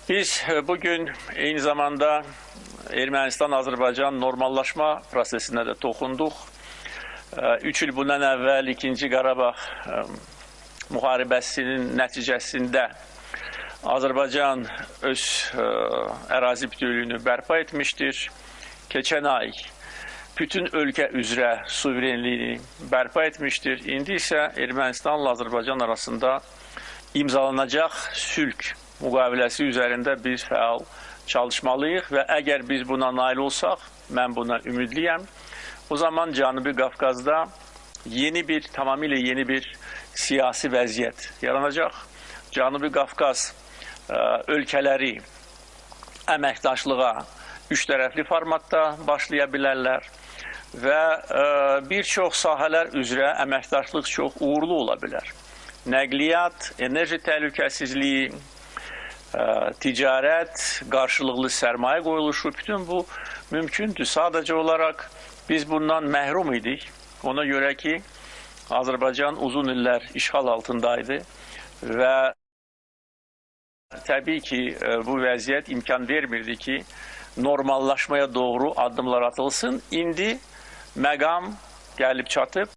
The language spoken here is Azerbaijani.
Biz bugün eyni zamanda Ermənistan-Azərbaycan normallaşma prosesinə də toxunduq. 3 il bundan əvvəl 2-ci Qarabağ müharibəsinin nəticəsində Azərbaycan öz ərazi bütövlüyünü bərpa etmişdir. Keçən ay bütün ölkə üzrə suverenliyini bərpa etmişdir. İndi isə Ermənistanla Azərbaycan arasında imzalanacaq sülh müqaviləsi üzərində biz fəal çalışmalıyıq və əgər biz buna nail olsaq, mən buna ümidliyəm, o zaman Cənubi Qafqazda tamamilə yeni bir siyasi vəziyyət yaranacaq. Cənubi Qafqaz ölkələri əməkdaşlığa üç tərəfli formatda başlaya bilərlər və bir çox sahələr üzrə əməkdaşlıq çox uğurlu ola bilər. Nəqliyyat, enerji təhlükəsizliyi, ticarət, qarşılıqlı sərmayə qoyuluşu, bütün bu mümkündür. Sadəcə olaraq biz bundan məhrum idik. Ona görə ki, Azərbaycan uzun illər işğal altındaydı və təbii ki, bu vəziyyət imkan vermirdi ki, normallaşmaya doğru addımlar atılsın. İndi məqam gəlib çatıb.